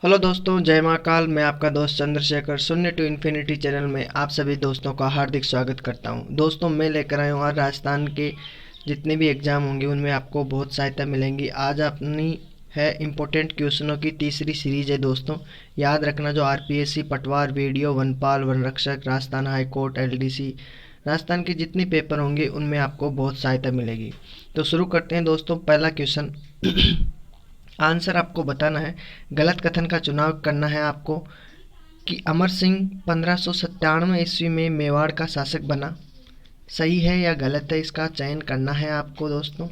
Hello दोस्तों, जय महाकाल। मैं आपका दोस्त चंद्रशेखर शून्य टू इन्फिनिटी चैनल में आप सभी दोस्तों का हार्दिक स्वागत करता हूं। दोस्तों, मैं लेकर आया हूं आज राजस्थान के जितने भी एग्ज़ाम होंगे उनमें आपको बहुत सहायता मिलेंगी। आज अपनी है इम्पोर्टेंट क्वेश्चनों की तीसरी सीरीज है दोस्तों। याद रखना, जो आरपीएससी, पटवार, वीडियो, वनपाल, वनरक्षक, Rajasthan high court, LDC, Rajasthan के जितने पेपर होंगे उनमें आपको बहुत सहायता मिलेगी। तो शुरू करते हैं दोस्तों। पहला क्वेश्चन आंसर आपको बताना है। गलत कथन का चुनाव करना है आपको कि अमर सिंह 1597 ईस्वी में मेवाड़ का शासक बना। सही है या गलत है, इसका चयन करना है आपको दोस्तों।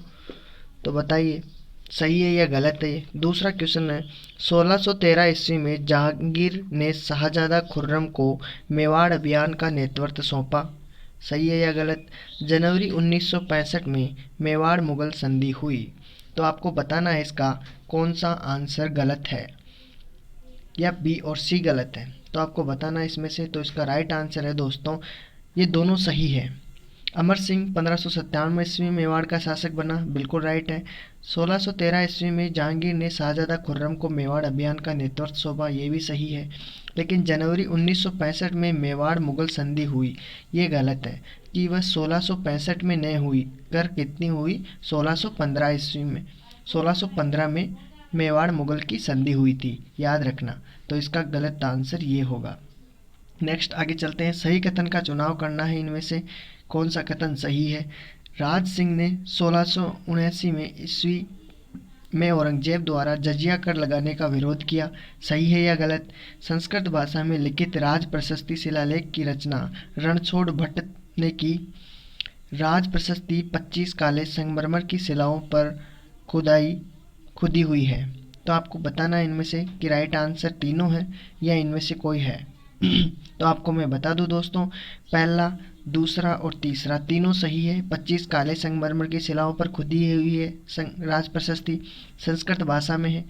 तो बताइए सही है या गलत है ये। दूसरा क्वेश्चन है, 1613 ईस्वी में जहांगीर ने शाहजादा खुर्रम को मेवाड़ अभियान का नेतृत्व सौंपा। सही है या गलत। जनवरी 1965 में मेवाड़ मुगल संधि हुई। तो आपको बताना है इसका कौन सा आंसर गलत है, या बी और सी गलत है। तो आपको बताना है इसमें से। तो इसका राइट आंसर है दोस्तों, ये दोनों सही है। अमर सिंह 1597 ईस्वी में मेवाड़ का शासक बना, बिल्कुल राइट है। 1613 ईस्वी में जहांगीर ने शाहजादा खुर्रम को मेवाड़ अभियान का नेतृत्व सौंपा, ये भी सही है। लेकिन जनवरी 1965 में मेवाड़ मुगल संधि हुई, ये गलत है कि वह 1665 में नहीं हुई। कर कितनी हुई, 1615 ईस्वी में। 1615 में मेवाड़ मुगल की संधि हुई थी, याद रखना। तो इसका गलत आंसर ये होगा। नेक्स्ट आगे चलते हैं। सही कथन का चुनाव करना है, इनमें से कौन सा कथन सही है। राज सिंह ने 1679 में ईस्वी में औरंगजेब द्वारा जजिया कर लगाने का विरोध किया। सही है या गलत। संस्कृत भाषा में लिखित राज प्रशस्ति शिलालेख की रचना रणछोड़ भट्ट ने की। राज प्रशस्ति 25 काले संगमरमर की शिलाओं पर खुदी हुई है। तो आपको बताना है इनमें से कि राइट आंसर तीनों है या इनमें से कोई है। तो आपको मैं बता दूं दोस्तों, पहला, दूसरा और तीसरा तीनों सही है। 25 काले संगमरमर की शिलाओं पर खुदी हुई है राज प्रशस्ति, संस्कृत भाषा में है।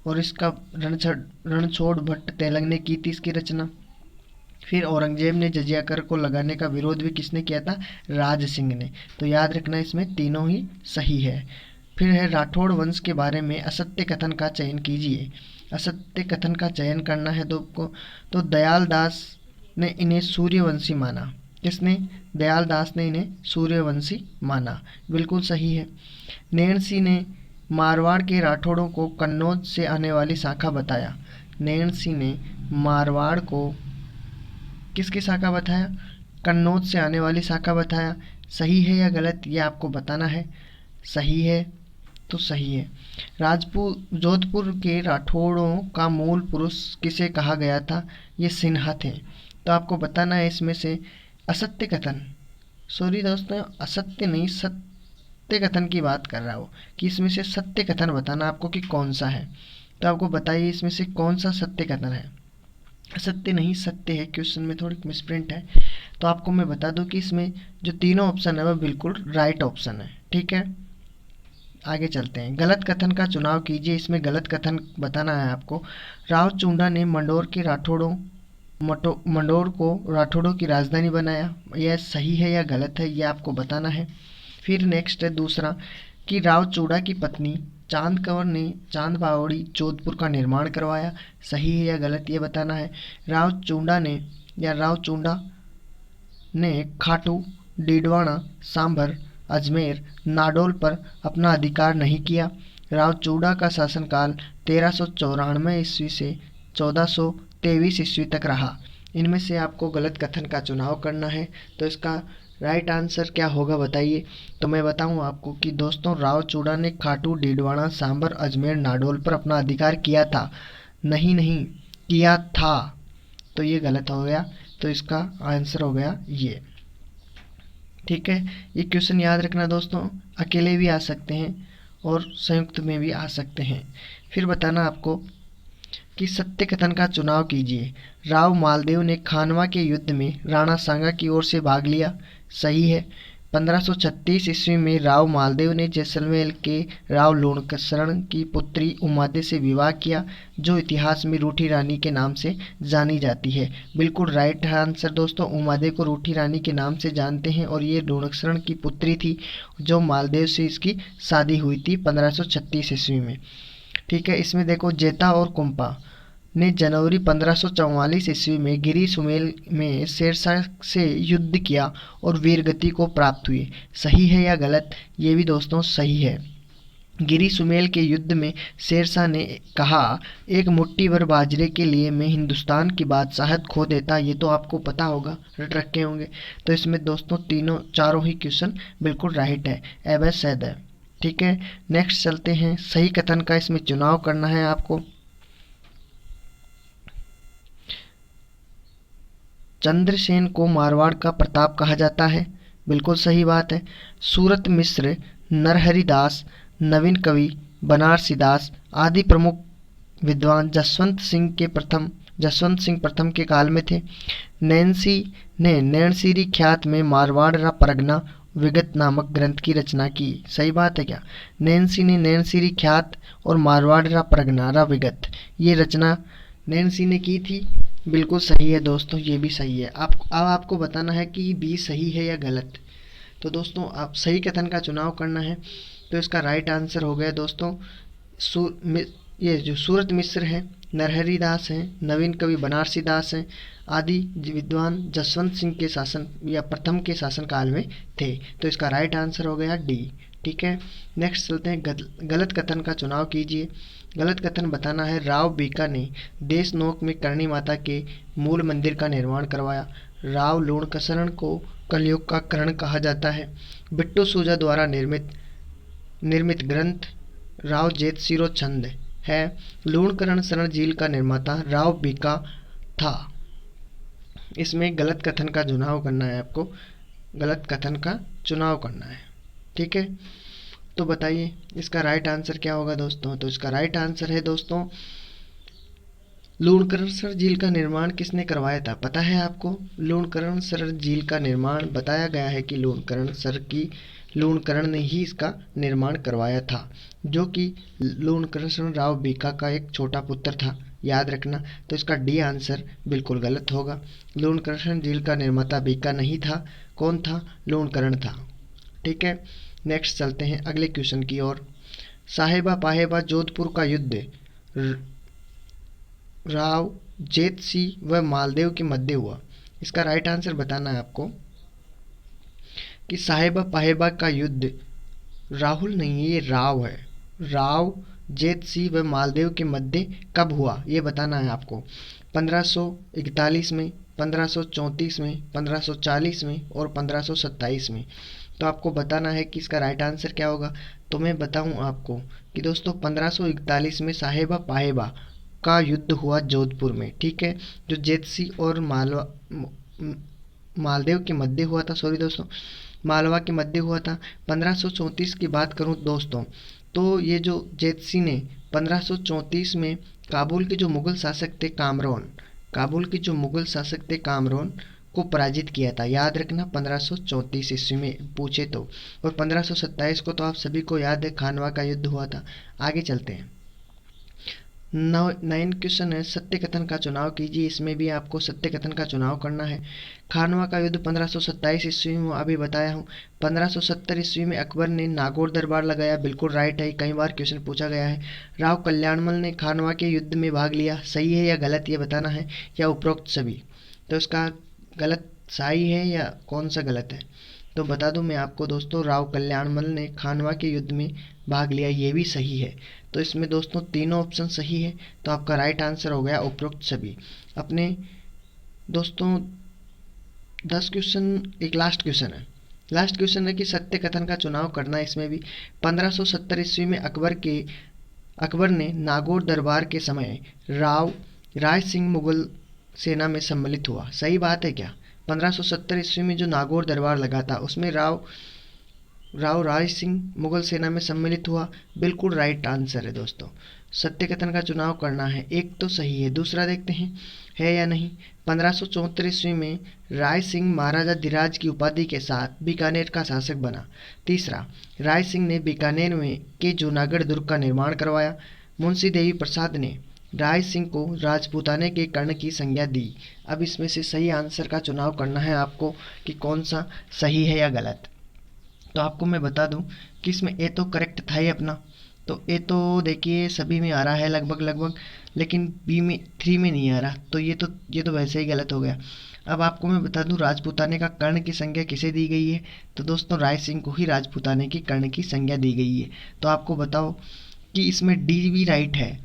और इसका रणछोड़ भट्ट तेलंग ने की थी इसकी रचना। फिर औरंगजेब ने जजिया कर को लगाने का विरोध भी किसने किया था, राज सिंह ने। तो याद रखना, इसमें तीनों ही सही है। फिर है राठौड़ वंश के बारे में असत्य कथन का चयन कीजिए। असत्य कथन का चयन करना है तो दयाल दास ने इन्हें सूर्यवंशी माना। किसने, दयाल दास ने इन्हें सूर्यवंशी माना, बिल्कुल सही है। नैण सिंह ने मारवाड़ के राठौड़ों को कन्नौज से आने वाली शाखा बताया। नैण सिंह ने मारवाड़ को किसकी शाखा बताया, कन्नौज से आने वाली शाखा बताया। सही है या गलत, ये आपको बताना है। सही है तो सही है। राजपूत जोधपुर के राठौड़ों का मूल पुरुष किसे कहा गया था, ये सिन्हा थे। तो आपको बताना है इसमें से असत्य कथन, सॉरी दोस्तों, असत्य नहीं सत्य कथन की बात कर रहा हूँ, कि इसमें से सत्य कथन बताना आपको कि कौन सा है। तो आपको बताइए इसमें से कौन सा सत्य कथन है। असत्य नहीं सत्य है, क्वेश्चन में थोड़ी मिसप्रिंट है। तो आपको मैं बता दूं कि इसमें जो तीनों ऑप्शन है वह बिल्कुल राइट ऑप्शन है, ठीक है। आगे चलते हैं। गलत कथन का चुनाव कीजिए, इसमें गलत कथन बताना है आपको। राव चूंडा ने मंडोर को राठौड़ों की राजधानी बनाया। यह सही है या गलत है, यह आपको बताना है। फिर नेक्स्ट है दूसरा, कि राव चूड़ा की पत्नी चांद कंवर ने चांद बावड़ी जोधपुर का निर्माण करवाया। सही है या गलत, ये बताना है। राव चूंडा ने खाटू, डीडवाना, सांभर, अजमेर, नाडोल पर अपना अधिकार नहीं किया। राव चूड़ा का शासनकाल 1394 ईस्वी से 1423 ईस्वी तक रहा। इनमें से आपको गलत कथन का चुनाव करना है। तो इसका राइट आंसर क्या होगा बताइए। तो मैं बताऊं आपको कि दोस्तों, राव चूड़ा ने खाटू, डीडवाना, सांभर, अजमेर, नाडोल पर अपना अधिकार किया था। नहीं किया था, तो ये गलत हो गया। तो इसका आंसर हो गया ये, ठीक है। ये क्वेश्चन याद रखना दोस्तों, अकेले भी आ सकते हैं और संयुक्त में भी आ सकते हैं। फिर बताना आपको कि सत्य कथन का चुनाव कीजिए। राव मालदेव ने खानवा के युद्ध में राणा सांगा की ओर से भाग लिया। सही है। 1536 ईस्वी में राव मालदेव ने जैसलमेर के राव लूणकरण की पुत्री उमादे से विवाह किया, जो इतिहास में रूठी रानी के नाम से जानी जाती है। बिल्कुल राइट आंसर दोस्तों, उमादे को रूठी रानी के नाम से जानते हैं और ये लूणकरण की पुत्री थी, जो मालदेव से इसकी शादी हुई थी 1536 ईस्वी में, ठीक है। इसमें देखो जेता और कुंपा, ने जनवरी 1544 ईस्वी में गिरी सुमेल में शेरशाह से युद्ध किया और वीरगति को प्राप्त हुई। सही है या गलत? ये भी दोस्तों सही है। गिरी सुमेल के युद्ध में शेरशाह ने कहा, एक मुट्ठी भर बाजरे के लिए मैं हिंदुस्तान की बादशाहत खो देता। ये तो आपको पता होगा, रट रखे होंगे। तो इसमें दोस्तों चारों ही क्वेश्चन बिल्कुल राइट है, एवज सैद है। ठीक है, नेक्स्ट चलते हैं। सही कथन का इसमें चुनाव करना है आपको। चंद्रसेन को मारवाड़ का प्रताप कहा जाता है, बिल्कुल सही बात है। सूरत मिश्र, नरहरिदास, नवीन कवि, बनारसी दास आदि प्रमुख विद्वान जसवंत सिंह प्रथम के काल में थे। नैन्सी ने नैनसीरी ख्यात में मारवाड़ रा परगना विगत नामक ग्रंथ की रचना की। सही बात है क्या? नैन्सी ने नैनसीरी ख्यात और मारवाड़ रा परगना रा विगत, ये रचना नैन्सी ने की थी। बिल्कुल सही है दोस्तों, ये भी सही है। अब आपको बताना है कि बी सही है या गलत। तो दोस्तों आप सही कथन का चुनाव करना है। तो इसका राइट आंसर हो गया दोस्तों ये जो सूरत मिश्र हैं, नरहरि दास हैं, नवीन कवि बनारसी दास हैं आदि विद्वान जसवंत सिंह के शासन या प्रथम के शासन काल में थे। तो इसका राइट आंसर हो गया डी। ठीक है, नेक्स्ट चलते हैं। गलत कथन का चुनाव कीजिए। गलत कथन बताना है, राव बीका ने देशनोक में करणी माता के मूल मंदिर का निर्माण करवाया। राव लूणकरण को कलयुग का करण कहा जाता है। बिट्टू सूजा द्वारा निर्मित ग्रंथ राव जेतसिरो छंद है। लूणकरण शरण झील का निर्माता राव बीका था। इसमें गलत कथन का चुनाव करना है आपको, गलत कथन का चुनाव करना है। ठीक है, तो बताइए इसका राइट आंसर क्या होगा दोस्तों। तो इसका राइट आंसर है दोस्तों, लूणकरण झील का निर्माण किसने करवाया था? पता है आपको? लूणकरण झील का निर्माण बताया गया है कि लूणकरण ने ही इसका निर्माण करवाया था, जो कि लूणकरण राव बीका का एक छोटा पुत्र था, याद रखना। तो इसका डी आंसर बिल्कुल गलत होगा। लूणकरण झील का निर्माता बीका नहीं था, कौन था? लूणकरण था। ठीक है, नेक्स्ट चलते हैं अगले क्वेश्चन की ओर। साहेबा पाहेबा जोधपुर का युद्ध राव जेत सिंह व मालदेव के मध्य हुआ। इसका राइट आंसर बताना है आपको कि साहेबा पाहेबा का युद्ध राहुल नहीं है, ये राव है। राव जेत सिंह व मालदेव के मध्य कब हुआ ये बताना है आपको। 1541 में, 1534 में, 1540 में और 1527 में। तो आपको बताना है कि इसका राइट आंसर क्या होगा। तो मैं बताऊं आपको कि दोस्तों 1541 में साहेबा पाहेबा का युद्ध हुआ जोधपुर में। ठीक है, जो जेतसी और मालदेव के मध्य हुआ था, सॉरी दोस्तों, मालवा के मध्य हुआ था। 1534 की बात करूं दोस्तों, तो ये जो जेतसी ने 1534 में काबुल के जो मुगल शासक थे कामरान को पराजित किया था, याद रखना। 1534 ईस्वी में पूछे तो। और 1527 को तो आप सभी को याद है, खानवा का युद्ध हुआ था। आगे चलते हैं। 9 क्वेश्चन है, सत्य कथन का चुनाव कीजिए। इसमें भी आपको सत्य कथन का चुनाव करना है। खानवा का युद्ध 1527 ईस्वी में अभी बताया हूँ। 1570 ईस्वी में अकबर ने नागौर दरबार लगाया, बिल्कुल राइट है, कई बार क्वेश्चन पूछा गया है। राव कल्याणमल ने खानवा के युद्ध में भाग लिया, सही है या गलत ये बताना है, या उपरोक्त सभी। तो इसका गलत सही है या कौन सा गलत है? तो बता दूं मैं आपको दोस्तों, राव कल्याणमल ने खानवा के युद्ध में भाग लिया, ये भी सही है। तो इसमें दोस्तों तीनों ऑप्शन सही है, तो आपका राइट आंसर हो गया उपरोक्त सभी। अपने दोस्तों 10 क्वेश्चन, एक लास्ट क्वेश्चन है कि सत्य कथन का चुनाव करना है। इसमें भी 1570 ईस्वी में अकबर ने नागौर दरबार के समय राय सिंह मुगल सेना में सम्मिलित हुआ, सही बात है क्या? 1570 ईस्वी में जो नागौर दरबार लगा था उसमें राव राय सिंह मुगल सेना में सम्मिलित हुआ, बिल्कुल राइट आंसर है दोस्तों। सत्य कथन का चुनाव करना है, एक तो सही है, दूसरा देखते हैं है या नहीं। 1574 ईस्वी में राय सिंह महाराजा धीराज की उपाधि के साथ बीकानेर का शासक बना। तीसरा, राय सिंह ने बीकानेर में के जूनागढ़ दुर्ग का निर्माण करवाया। मुंशी देवी प्रसाद ने राय सिंह को राजपूताने के कर्ण की संज्ञा दी। अब इसमें से सही आंसर का चुनाव करना है आपको कि कौन सा सही है या गलत। तो आपको मैं बता दूं कि इसमें ए तो करेक्ट था ही अपना, तो ए तो देखिए सभी में आ रहा है लगभग, लेकिन बी में 3 में नहीं आ रहा, तो ये तो वैसे ही गलत हो गया। अब आपको मैं बता दूं राजपूताने का कर्ण की संज्ञा किसे दी गई है, तो दोस्तों राय सिंह को ही राजपूताने की कर्ण की संज्ञा दी गई है। तो आपको बताओ कि इसमें डी भी राइट है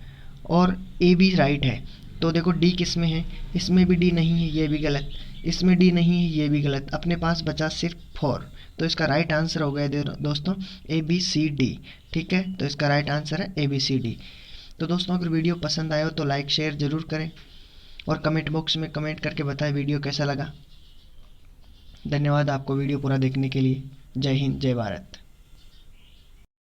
और ए भी राइट है। तो देखो डी किस में है, इसमें भी डी नहीं है, ये भी गलत, इसमें डी नहीं है, ये भी गलत, अपने पास बचा सिर्फ 4। तो इसका राइट आंसर हो गया दोस्तों ए बी सी डी। ठीक है, तो इसका राइट आंसर है ए बी सी डी। तो दोस्तों अगर वीडियो पसंद आया हो तो लाइक शेयर ज़रूर करें और कमेंट बॉक्स में कमेंट करके बताएं वीडियो कैसा लगा। धन्यवाद आपको वीडियो पूरा देखने के लिए। जय हिंद, जय भारत।